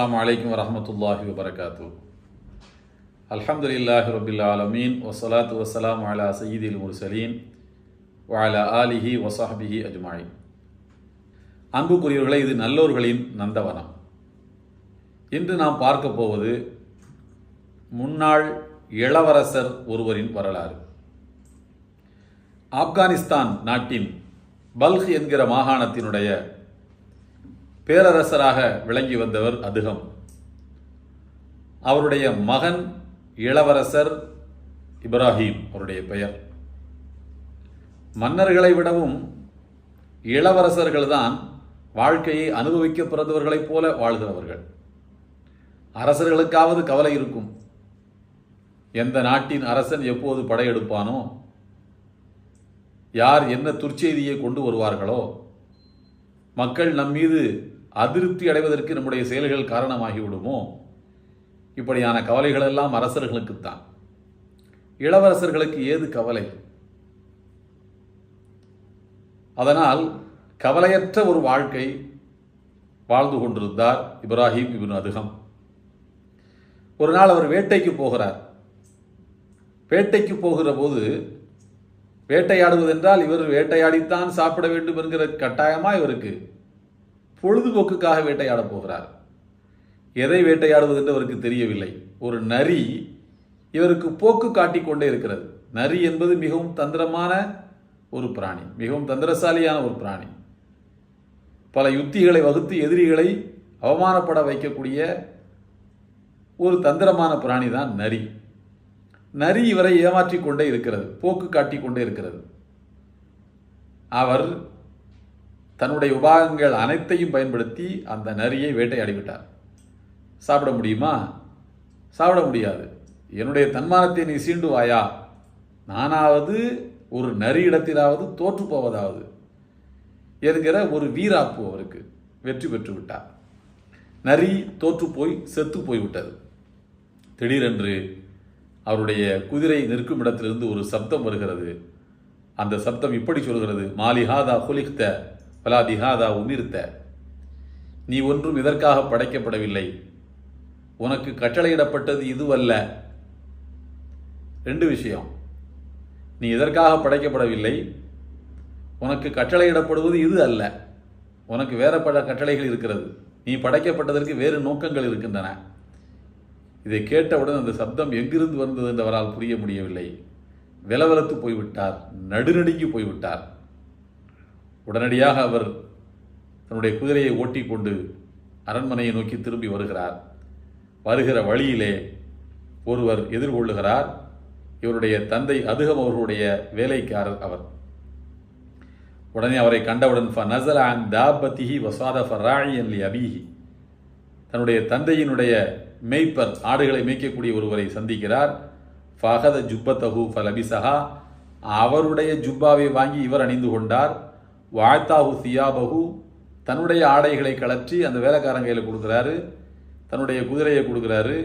அஸ்ஸலாமு அலைக்கும் வரஹ்மத்துல்லாஹி வபரகாத்துஹு. அல்ஹம்துலில்லாஹி ரப்பில் ஆலமீன் வஸ்ஸலாத்து வஸ்ஸலாமு அலா சய்யிதில் முர்சலீன் வ அலா ஆலிஹி வ ஸஹ்பிஹி அஜ்மஈன். அன்புக்குரியவர்களே, இது நல்லோர்களின் நந்தவனம். இன்று நாம் பார்க்க போவது முன்னாள் இளவரசர் ஒருவரின் வரலாறு. ஆப்கானிஸ்தான் நாட்டின் பல்க் என்கிற மாகாணத்தினுடைய பேரரசராக விளங்கி வந்தவர் அதுகம். அவருடைய மகன் இளவரசர் இப்ராஹிம் அவருடைய பெயர். மன்னர்களை விடவும் இளவரசர்கள்தான் வாழ்க்கையை அனுபவிக்க பிறந்தவர்களைப் போல வாழ்கிறவர்கள். அரசர்களுக்காவது கவலை இருக்கும். எந்த நாட்டின் அரசன் எப்போது படையெடுப்பானோ, யார் என்ன துர்ச்செய்தியை கொண்டு வருவார்களோ, மக்கள் நம்மீது அதிருப்தி அடைவதற்கு நம்முடைய செயல்கள் காரணமாகிவிடுமோ, இப்படியான கவலைகள் எல்லாம் அரசர்களுக்குத்தான். இளவரசர்களுக்கு ஏது கவலை? அதனால் கவலையற்ற ஒரு வாழ்க்கை வாழ்ந்து கொண்டிருந்தார் இப்ராஹிம் இப்னு அதுகம். ஒரு நாள் அவர் வேட்டைக்கு போகிறார். வேட்டைக்கு போகிற போது, வேட்டையாடுவதென்றால் இவர் வேட்டையாடித்தான் சாப்பிட வேண்டும் என்கிற கட்டாயமாக இவருக்கு பொழுதுபோக்குக்காக வேட்டையாட போகிறார். எதை வேட்டையாடுவது என்று அவருக்கு தெரியவில்லை. ஒரு நரி இவருக்கு போக்கு காட்டிக்கொண்டே இருக்கிறது. நரி என்பது மிகவும் தந்திரமான ஒரு பிராணி, மிகவும் தந்திரசாலியான ஒரு பிராணி. பல யுத்திகளை வகுத்து எதிரிகளை அவமானப்பட வைக்கக்கூடிய ஒரு தந்திரமான பிராணி தான் நரி. நரி இவரை ஏமாற்றிக் கொண்டே இருக்கிறது, போக்கு காட்டிக் கொண்டே இருக்கிறது. அவர் தன்னுடைய உபாயங்கள் அனைத்தையும் பயன்படுத்தி அந்த நரியை வேட்டையாடிவிட்டார். சாப்பிட முடியுமா? சாப்பிட முடியாது. என்னுடைய தன்மானத்தை நீ சீண்டுவாயா? நானாவது ஒரு நரி இடத்திலாவது தோற்று போவதாவது என்கிற ஒரு வீராப்பு அவருக்கு. வெற்றி பெற்று விட்டார். நரி தோற்று போய் செத்து போய்விட்டது. திடீரென்று அவருடைய குதிரை நிற்கும் இடத்திலிருந்து ஒரு சப்தம் வருகிறது. அந்த சப்தம் இப்படி சொல்கிறது: மாலிஹாதா குலிக்த பலா திஹாதா உமிர்த்த. நீ ஒன்றும் இதற்காக படைக்கப்படவில்லை, உனக்கு கட்டளையிடப்பட்டது இதுவல்ல. ரெண்டு விஷயம். நீ இதற்காக படைக்கப்படவில்லை, உனக்கு கட்டளையிடப்படுவது இது அல்ல. உனக்கு வேற பல கட்டளைகள் இருக்கிறது. நீ படைக்கப்பட்டதற்கு வேறு நோக்கங்கள் இருக்கின்றன. இதை கேட்டவுடன் அந்த சப்தம் எங்கிருந்து வந்தது என்று அவரால் புரிய முடியவில்லை. வெலவெலத்து போய்விட்டார், நடுநடுங்கி போய்விட்டார். உடனடியாக அவர் தன்னுடைய குதிரையை ஓட்டிக்கொண்டு அரண்மனையை நோக்கி திரும்பி வருகிறார். வருகிற வழியிலே ஒருவர் எதிர்கொள்ளுகிறார். இவருடைய தந்தை அதுகம் அவர்களுடைய வேலைக்காரர் அவர். உடனே அவரை கண்டவுடன் ஃபநஸல அன் தாபத்திஹி வஸாதஃப ராயியன் லிஅபீஹி, தன்னுடைய தந்தையினுடைய மேய்ப்பர், ஆடுகளை மேய்க்கக்கூடிய ஒருவரை சந்திக்கிறார். ஃபஹத ஜுப்பத்தஹு ஃபலபிஸஹா, அவருடைய ஜுப்பாவை வாங்கி இவர் அணிந்து கொண்டார். வாத்தாஹு சியாபஹு, தன்னுடைய ஆடைகளை கலற்றி அந்த வேலைக்காரன் கையில் கொடுக்குறாரு. தன்னுடைய குதிரையை கொடுக்குறாரு.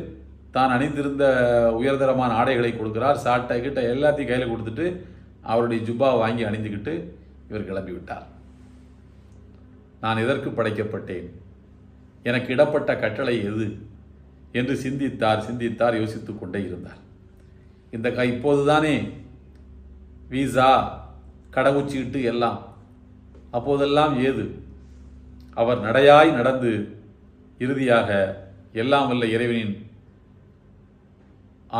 தான் அணிந்திருந்த உயர்தரமான ஆடைகளை கொடுக்கிறார். சாட்டை கிட்ட எல்லாத்தையும் கையில் கொடுத்துட்டு அவருடைய ஜுப்பாவை வாங்கி அணிந்துக்கிட்டு இவர் கிளம்பி விட்டார். நான் எதற்கு படைக்கப்பட்டேன்? எனக்கு இடப்பட்ட கட்டளை எது என்று சிந்தித்தார், யோசித்து கொண்டே இருந்தார். இப்போதுதானே வீசா, கடவுச்சீட்டு எல்லாம், அப்போதெல்லாம் ஏது? அவர் நடையாய் நடந்து இறுதியாக எல்லாம் வல்ல இறைவனின்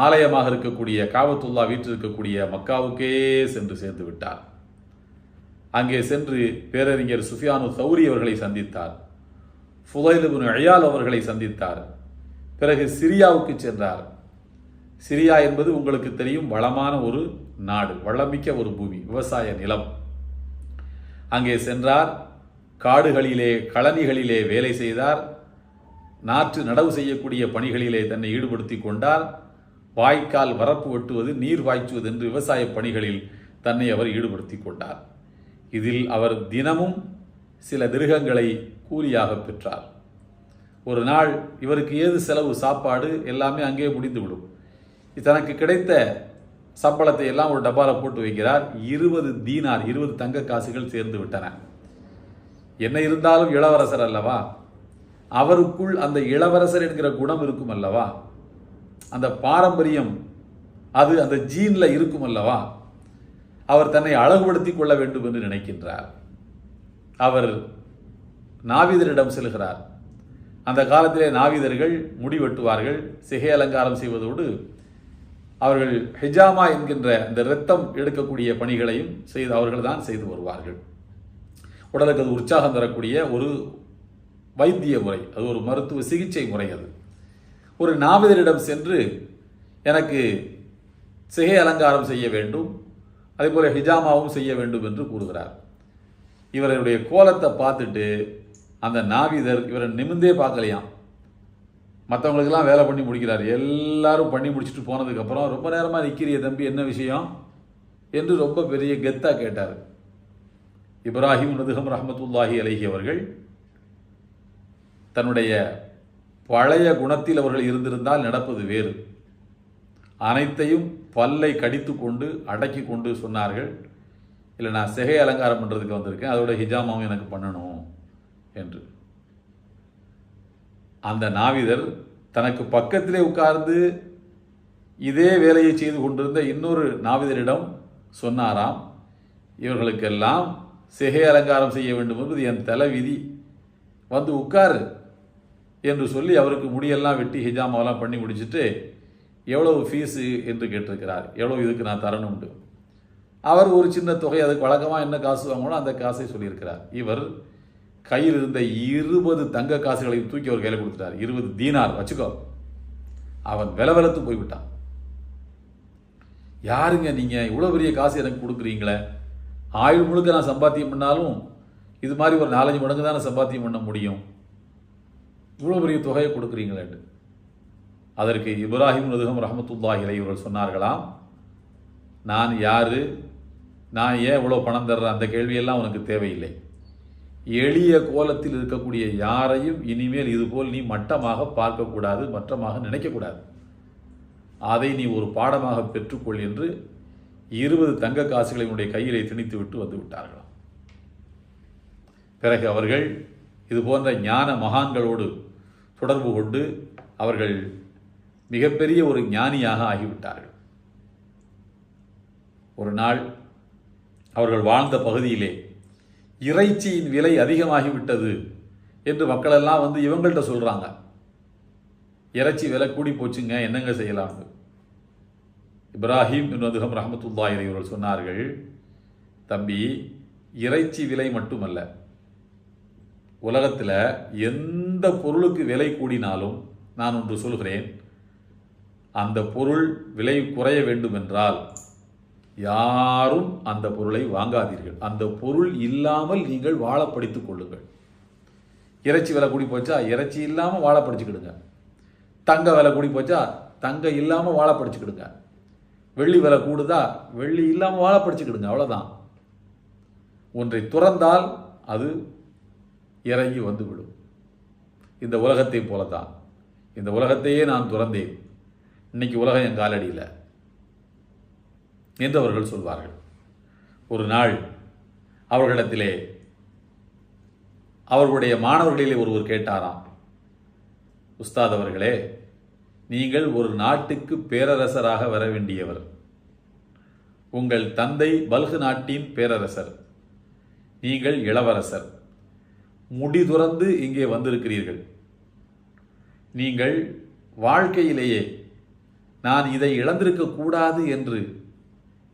ஆலயமாக இருக்கக்கூடிய காபத்துல்லா வீட்டில் இருக்கக்கூடிய மக்காவுக்கே சென்று சேர்ந்து விட்டார். அங்கே சென்று பேரறிஞர் சுஃபியானு சௌரி அவர்களை சந்தித்தார். ஃபுதைல் இப்னு இயால் அவர்களை சந்தித்தார். பிறகு சிரியாவுக்கு சென்றார். சிரியா என்பது உங்களுக்கு தெரியும், வளமான ஒரு நாடு, வளமிக்க ஒரு பூமி, விவசாய நிலம். அங்கே சென்றார். காடுகளிலே, களனிகளிலே வேலை செய்தார். நாற்று நடவு செய்யக்கூடிய பணிகளிலே தன்னை ஈடுபடுத்தி கொண்டார். வாய்க்கால் வரப்பு வெட்டுவது, நீர் பாய்ச்சுவது என்று விவசாய பணிகளில் தன்னை அவர் ஈடுபடுத்தி கொண்டார். இதில் அவர் தினமும் சில திருகங்களை கூலியாக பெற்றார். ஒரு நாள் இவருக்கு ஏது செலவு, சாப்பாடு எல்லாமே அங்கே முடிந்துவிடும். தனக்கு கிடைத்த சம்பளத்தை எல்லாம் ஒரு டப்பாவில் போட்டு வைக்கிறார். 20 தீனார், 20 தங்க காசுகள் சேர்ந்து விட்டன. என்ன இருந்தாலும் இளவரசர் அல்லவா, அவருக்குள் அந்த இளவரசர் என்கிற குணம் இருக்கும் அல்லவா, அந்த பாரம்பரியம் அது அந்த ஜீன்ல இருக்கும் அல்லவா, அவர் தன்னை அழகுபடுத்திக் கொள்ள வேண்டும் என்று நினைக்கின்றார். அவர் நாவிதரிடம் செல்கிறார். அந்த காலத்திலே நாவிதர்கள் முடி வெட்டுவார்கள், சிகை அலங்காரம் செய்வதோடு அவர்கள் ஹிஜாமா என்கின்ற இந்த இரத்தம் எடுக்கக்கூடிய பணிகளையும் அவர்கள் தான் செய்து வருவார்கள். உடலுக்கு அது உற்சாகம் தரக்கூடிய ஒரு வைத்திய முறை, அது ஒரு மருத்துவ சிகிச்சை முறை. அது ஒரு நாவிதரிடம் சென்று எனக்கு சிகை அலங்காரம் செய்ய வேண்டும், அதே போல ஹிஜாமாவும் செய்ய வேண்டும் என்று கூறுகிறார். இவருடைய கோலத்தை பார்த்துட்டு அந்த நாவிதர் இவரை நிமிந்தே பார்க்கலையாம். மற்றவங்களுக்கெல்லாம் வேலை பண்ணி முடிக்கிறார். எல்லாரும் பண்ணி முடிச்சுட்டு போனதுக்கப்புறம் ரொம்ப நேரமாக நிற்கிறிய தம்பி, என்ன விஷயம் என்று ரொம்ப பெரிய கெத்தாக கேட்டார். இப்ராஹிம் நதுகம் ரஹமத்துல்லாஹி அலைஹி அவர்கள் தன்னுடைய பழைய குணத்தில் அவர்கள் இருந்திருந்தால் நடப்பது வேறு. அனைத்தையும் பல்லை கடித்து கொண்டு அடக்கி கொண்டு சொன்னார்கள், இல்லை நான் சிகை அலங்காரம் பண்ணுறதுக்கு வந்திருக்கேன், அதோட ஹிஜாமாவும் எனக்கு பண்ணணும் என்று. அந்த நாவிதர் தனக்கு பக்கத்திலே உட்கார்ந்து இதே வேலையை செய்து கொண்டிருந்த இன்னொரு நாவிதரிடம் சொன்னாராம், இவர்களுக்கெல்லாம் சிகை அலங்காரம் செய்ய வேண்டும் என்பது என் தலைவிதி, வந்து உட்காரு என்று சொல்லி அவருக்கு முடியெல்லாம் வெட்டி ஹிஜாமாவெல்லாம் பண்ணி முடிச்சுட்டு எவ்வளவு ஃபீஸு என்று கேட்டிருக்கிறார். எவ்வளோ இதுக்கு நான் தரணும் உண்டு. அவர் ஒரு சின்ன தொகை, அதுக்கு வழக்கமாக என்ன காசு வாங்கணும் அந்த காசை சொல்லியிருக்கிறார். இவர் கையில் இருந்த 20 தங்க காசுகளையும் தூக்கி அவர் கையில் கொடுத்துட்டார். 20 தீனார் வச்சுக்கோ. அவன் விலவெலத்து போய்விட்டான். யாருங்க நீங்கள் இவ்வளோ பெரிய காசு எனக்கு கொடுக்குறீங்களே, ஆயுள் முழுக்க நான் சம்பாத்தியம் பண்ணாலும் இது மாதிரி ஒரு 4-5 மடங்கு தானே சம்பாத்தியம் பண்ண முடியும், இவ்வளோ பெரிய தொகையை கொடுக்குறீங்களேன்னு. அதற்கு இப்ராஹிம் நதுகம் ரஹமத்துல்லாஹி அலைஹி அவர்கள் சொன்னார்களாம், நான் யாரு, நான் ஏன் இவ்வளோ பணம் தர்றேன், அந்த கேள்வியெல்லாம் உனக்கு தேவையில்லை. எளிய கோலத்தில் இருக்கக்கூடிய யாரையும் இனிமேல் இதுபோல் நீ மட்டமாக பார்க்கக்கூடாது, மட்டமாக நினைக்கக்கூடாது. அதை நீ ஒரு பாடமாக பெற்றுக்கொள் என்று 20 தங்க காசுகளை உன்னுடைய கையிலே திணித்து விட்டு வந்து விட்டார்களாம். பிறகு அவர்கள் இது போன்ற ஞான மகான்களோடு தொடர்பு கொண்டு அவர்கள் மிகப்பெரிய ஒரு ஞானியாக ஆகிவிட்டார்கள். ஒரு நாள் அவர்கள் வாழ்ந்த பகுதியிலே இறைச்சியின் விலை அதிகமாகிவிட்டது என்று மக்களெல்லாம் வந்து இவங்கள்ட்ட சொல்கிறாங்க, இறைச்சி விலை கூடி போச்சுங்க, என்னங்க செய்யலாம்னு. இப்ராஹிம் நதுகம் ரஹமத்துல்லாஹி அலைஹி அவர்கள் சொன்னார்கள், தம்பி, இறைச்சி விலை மட்டுமல்ல, உலகத்தில் எந்த பொருளுக்கு விலை கூடினாலும் நான் ஒன்று சொல்கிறேன், அந்த பொருள் விலை குறைய வேண்டும் என்றால் யாரும் அந்த பொருளை வாங்காதீர்கள். அந்த பொருள் இல்லாமல் நீங்கள் வாழ படித்துக் கொள்ளுங்கள். இறைச்சி விலை கூடி போச்சா இறைச்சி இல்லாமல் வாழ படிச்சுக்கிடுங்க. தங்க விலை கூடி போச்சா தங்க இல்லாமல் வாழ படிச்சுக்கிடுங்க. வெள்ளி விலை கூடுதா வெள்ளி இல்லாமல் வாழ படிச்சுக்கிடுங்க. அவ்வளோதான். ஒன்றை துறந்தால் அது இறங்கி வந்துவிடும். இந்த உலகத்தை போலதான். இந்த உலகத்தையே நான் துறந்தேன், இன்னைக்கு உலகம் என் காலடியில் என்று அவர்கள் சொல்வார்கள். ஒரு நாள் அவர்களிடத்திலே அவர்களுடைய மாணவர்களிலே ஒருவர் கேட்டாராம், உஸ்தாத் அவர்களே, நீங்கள் ஒரு நாட்டுக்கு பேரரசராக வர வேண்டியவர். உங்கள் தந்தை பல்கு நாட்டின் பேரரசர், நீங்கள் இளவரசர், முடி துறந்து இங்கே வந்திருக்கிறீர்கள். நீங்கள் வாழ்க்கையிலேயே நான் இதை இழந்திருக்க கூடாது என்று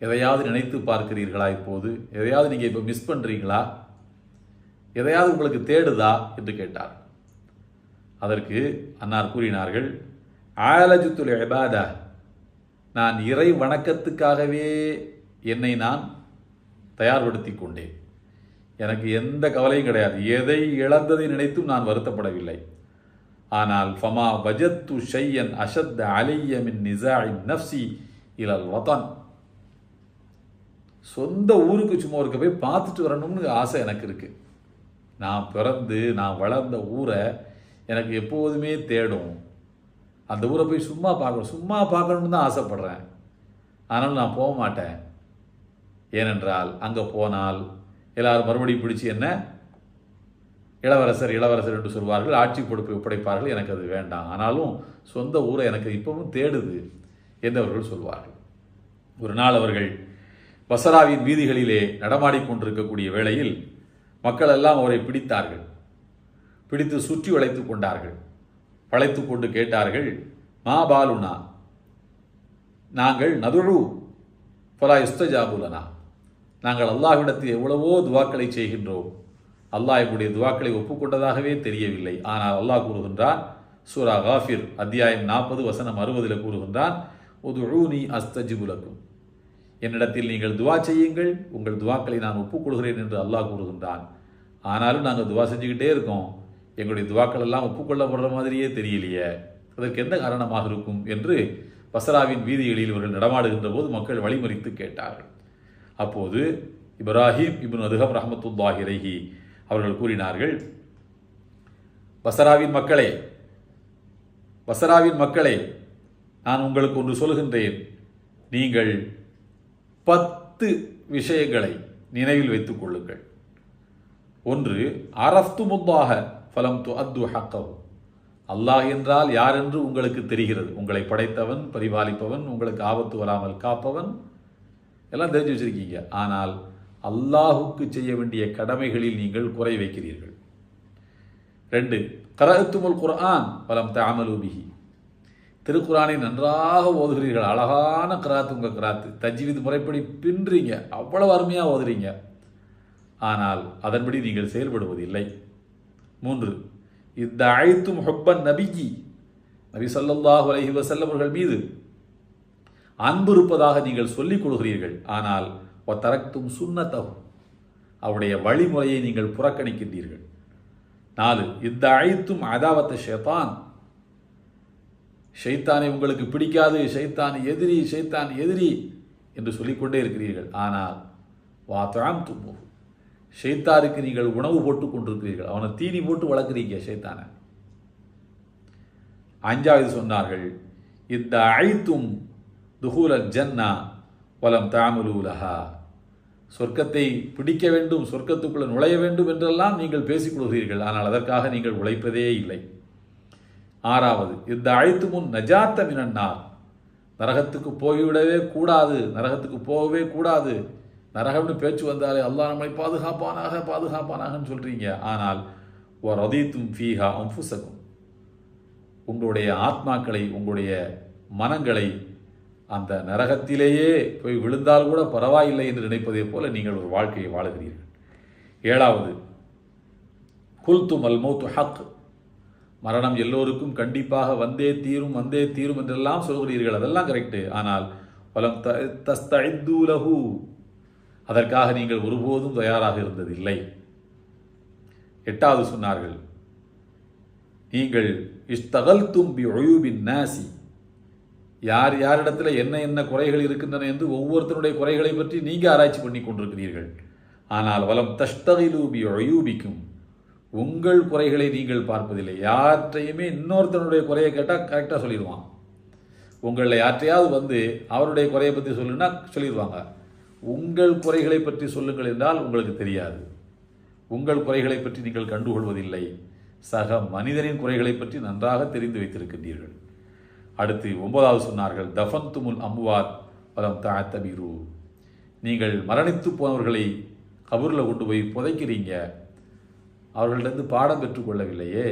எதையாவது நினைத்து பார்க்கிறீர்களா? இப்போது எதையாவது நீங்கள் இப்போ மிஸ் பண்ணுறீங்களா? எதையாவது உங்களுக்கு தேடுதா என்று கேட்டார். அதற்கு அன்னார் கூறினார்கள், ஆலஜுத்துல் இபாதா, நான் இறை வணக்கத்துக்காகவே என்னை நான் தயார்படுத்தி கொண்டேன். எனக்கு எந்த கவலையும் கிடையாது. எதை இழந்ததை நினைத்தும் நான் வருத்தப்படவில்லை. ஆனால் ஃபமா வஜத்து ஷையன் அஷத் அலைய மின் நிஸாஇன் நஃப்ஸி இலல் வதன், சொந்த ஊருக்கு சும்மா இருக்க போய் பார்த்துட்டு வரணும்னு ஆசை எனக்கு இருக்குது. நான் பிறந்து நான் வளர்ந்த ஊரை எனக்கு எப்போதுமே தேடும். அந்த ஊரை போய் சும்மா பார்க்கணும்னு தான் ஆசைப்படுறேன். ஆனாலும் நான் போக மாட்டேன். ஏனென்றால் அங்கே போனால் எல்லாரும் மறுபடியும் பிடிச்சி என்ன இளவரசர் இளவரசர் என்று சொல்வார்கள், ஆட்சி பொறுப்பை ஒப்படைப்பார்கள். எனக்கு அது வேண்டாம், ஆனாலும் சொந்த ஊரை எனக்கு இப்பவும் தேடுது என்று அவர்கள் சொல்வார்கள். ஒரு நாள் அவர்கள் பசராவின் வீதிகளிலே நடமாடிக்கொண்டிருக்கக்கூடிய வேளையில் மக்கள் எல்லாம் அவரை பிடித்தார்கள். பிடித்து சுற்றி வளைத்து கொண்டார்கள். வளைத்து கொண்டு கேட்டார்கள், மா பாலுனா, நாங்கள் நதுழு ஃபலா யுஸ்தஜாபுலனா, நாங்கள் அல்லாஹ்விடத்தில் எவ்வளவோ துவாக்களை செய்கின்றோம், அல்லாஹ் எங்களுடைய துவாக்களை ஒப்புக்கொண்டதாகவே தெரியவில்லை. ஆனால் அல்லாஹ் கூறுகின்றான், சூரா காஃபிர் அத்தியாயம் 40 வசனம் 60 கூறுகின்றான், உதுஊனி அஸ்தஜிபுலக்கும், என்னிடத்தில் நீங்கள் துவா செய்யுங்கள், உங்கள் துவாக்களை நான் ஒப்புக்கொள்கிறேன் என்று அல்லாஹ் கூறுகின்றான். ஆனாலும் நாங்கள் துவா செஞ்சுக்கிட்டே இருக்கோம், எங்களுடைய துவாக்கள் எல்லாம் ஒப்புக்கொள்ளப்படுற மாதிரியே தெரியலையே, அதற்கு என்ன காரணமாக இருக்கும் என்று பசராவின் வீதிகளில் இவர்கள் நடமாடுகின்ற போது மக்கள் வழிமறித்து கேட்டார்கள். அப்போது இப்ராஹிம் இப்னு அதுகம் ரஹ்மத்துல்லாஹி அலைஹி அவர்கள் கூறினார்கள், பசராவின் மக்களே, நான் உங்களுக்கு ஒன்று சொல்கின்றேன், நீங்கள் 10 விஷயங்களை நினைவில் வைத்துக் கொள்ளுங்கள். ஒன்று, அரஃப்துமுல்லாஹ ஃபலம் துஅத்து ஹக்கஹு, அல்லாஹ் என்றால் யார் என்று உங்களுக்கு தெரிகிறது, உங்களை படைத்தவன், பரிபாலிப்பவன், உங்களுக்கு ஆபத்து வராமல் காப்பவன், எல்லாம் தெரிஞ்சு வச்சிருக்கீங்க. ஆனால் அல்லாஹுக்கு செய்ய வேண்டிய கடமைகளில் நீங்கள் குறை வைக்கிறீர்கள். 2, கரஅத்துமுல் குர்ஆன் ஃபலம் தஅமலு பிஹி, திருக்குரானை நன்றாக ஓதுகிறீர்கள், அழகான கிராத்து உங்கள் கிராத்து, தஜ்வீத் முறைப்படி பின்றீங்க, அவ்வளவு அருமையாக ஓதுறீங்க, ஆனால் அதன்படி நீங்கள் செயல்படுவதில்லை. 3, இத்தஅய்தும் ஹுப்பன் நபியி, நபி ஸல்லல்லாஹு அலைஹி வஸல்லம் அவர்கள் மீது அன்பு இருப்பதாக நீங்கள் சொல்லிக் கொள்கிறீர்கள், ஆனால் வதரக்தும் சுன்னத்தஹு, அவருடைய வழிமுறையை நீங்கள் புறக்கணிக்கின்றீர்கள். 4, இத்தஅய்தும் அதாவத்த ஷைத்தான், ஷைத்தானை உங்களுக்கு பிடிக்காது, ஷைத்தான் எதிரி என்று சொல்லிக்கொண்டே இருக்கிறீர்கள், ஆனால் வாத்அம்துமு, ஷைத்தானுக்கு நீங்கள் உணவு போட்டு கொண்டிருக்கிறீர்கள், அவனை தீனி போட்டு வளர்க்குறீங்க ஷைத்தானை. 5வது சொன்னார்கள், இத்தஅய்தும் துஹூலல் ஜன்னா வலம் தஅமலு லஹா, சொர்க்கத்தை பிடிக்க வேண்டும், சொர்க்கத்துக்குள்ள நுழைய வேண்டும் என்றெல்லாம் நீங்கள் பேசிக் கொள்கிறீர்கள், ஆனால் அதற்காக நீங்கள் உழைப்பதே இல்லை. 6வது, இத்தஅய்துமுன் நஜாத்த மினன்னார், நரகத்துக்கு போகவே கூடாது, நரகம்னு பேச்சு வந்தாலே அல்லாஹ் நம்மை பாதுகாப்பானாகன்னு சொல்றீங்க, ஆனால் வரதீத்தும் ஃபீஹா அன்ஃபுஸகும், உங்களுடைய ஆத்மாக்களை, உங்களுடைய மனங்களை அந்த நரகத்திலேயே போய் விழுந்தால் கூட பரவாயில்லை என்று நினைப்பதை போல நீங்கள் ஒரு வாழ்க்கையை வாழுகிறீர்கள். 7வது, குல்தும் அல் மௌத்து ஹக், மரணம் எல்லோருக்கும் கண்டிப்பாக வந்தே தீரும் என்றெல்லாம் சொல்கிறீர்கள், அதெல்லாம் கரெக்டு, ஆனால் வலம் தஸ்தஇத்து லஹு, அதற்காக நீங்கள் ஒருபோதும் தயாராக இருந்ததில்லை. 8வது சொன்னார்கள், நீங்கள் இஸ்தகல்தும் பி உயூபின் நாசி, யாரிடத்தில் என்ன குறைகள் இருக்கின்றன என்று ஒவ்வொருத்தருடைய குறைகளை பற்றி நீங்கள் ஆராய்ச்சி பண்ணி கொண்டிருக்கிறீர்கள், ஆனால் வலம் தஸ்தகிலு பி உயூபிக்கும், உங்கள் குறைகளை நீங்கள் பார்ப்பதில்லை. யார்கிட்டையுமே இன்னொருத்தனுடைய குறையை கேட்டால் கரெக்டாக சொல்லிடுவான், உங்களில் யார்ட்டையாவது வந்து அவருடைய குறையை பற்றி சொல்லுன்னா சொல்லிடுவாங்க, உங்கள் குறைகளை பற்றி சொல்லுங்கள் என்றால் உங்களுக்கு தெரியாது, உங்கள் குறைகளை பற்றி நீங்கள் கண்டுகொள்வதில்லை, சக மனிதனின் குறைகளை பற்றி நன்றாக தெரிந்து வைத்திருக்கின்றீர்கள். அடுத்து 9வது சொன்னார்கள், தஃபன்துமுல் அம்வாத் வலம் தஅத்தபிரு, நீங்கள் மரணித்து போனவர்களை கபூரில் கொண்டு போய் புதைக்கிறீங்க, அவர்களிடம் பாடம் பெற்றுக்கொள்ளவில்லையே,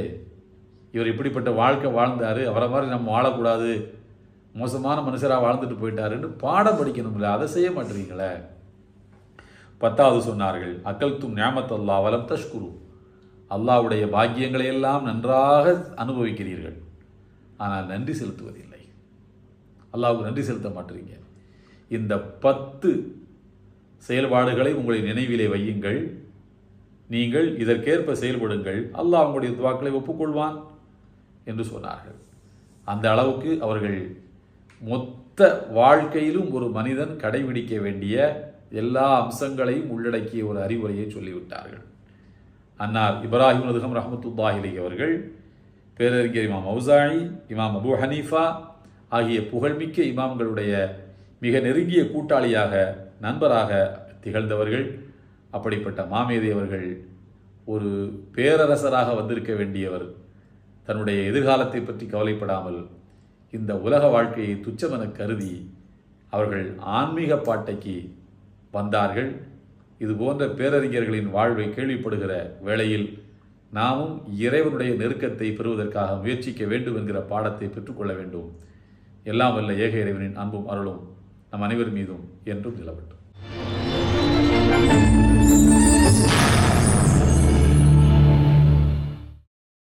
இவர் இப்படிப்பட்ட வாழ்க்கை வாழ்ந்தார், அவரை மாதிரி நம்ம வாழக்கூடாது, மோசமான மனுஷராக வாழ்ந்துட்டு போயிட்டாருன்னு பாடம் படிக்கணும்ல, அதை செய்ய மாட்டீங்களே. 10வது சொன்னார்கள், அக்கல்தும் நியாமத் அல்லாஹ் வலம் தஷ்குரு, அல்லாஹ்வுடைய பாக்கியங்களை எல்லாம் நன்றாக அனுபவிக்கிறீர்கள், ஆனால் நன்றி செலுத்துவதில்லை, அல்லாஹ்வுக்கு நன்றி செலுத்த மாட்டீங்க. இந்த 10 செயல்பாடுகளை உங்களை நினைவிலே வையுங்கள், நீங்கள் இதற்கேற்ப செயல்படுங்கள், அல்லாஹ் உங்களுடைய துவாக்களை ஒப்புக்கொள்வான் என்று சொன்னார்கள். அந்த அளவுக்கு அவர்கள் மொத்த வாழ்க்கையிலும் ஒரு மனிதன் கடைபிடிக்க வேண்டிய எல்லா அம்சங்களையும் உள்ளடக்கிய ஒரு அறிவுரையை சொல்லிவிட்டார்கள். அன்னார் இப்ராஹிம் அதுகம் ரஹ்மத்துல்லாஹி அலைஹி அவர்கள் பேரறிஞர் இமாம் அவுசாஇ, இமாம் அபூ ஹனீஃபா ஆகிய புகழ்மிக்க இமாம்களுடைய மிக நெருங்கிய கூட்டாளியாக நண்பராக திகழ்ந்தவர்கள். அப்படிப்பட்ட மாமேதை அவர்கள் ஒரு பேரரசராக வந்திருக்க வேண்டியவர் தன்னுடைய எதிர்காலத்தை பற்றி கவலைப்படாமல் இந்த உலக வாழ்க்கையை துச்சமென கருதி அவர்கள் ஆன்மீக பாட்டைக்கு வந்தார்கள். இது போன்ற பேரறிஞர்களின் வாழ்வை கேள்விப்படுகிற வேளையில் நாமும் இறைவனுடைய நெருக்கத்தை பெறுவதற்காக முயற்சிக்க வேண்டும் என்கிற பாடத்தை பெற்றுக்கொள்ள வேண்டும். எல்லாம் வல்ல ஏக இறைவனின் அன்பும் அருளும் நம் அனைவர் மீதும் என்றும் நிலவட்டும்.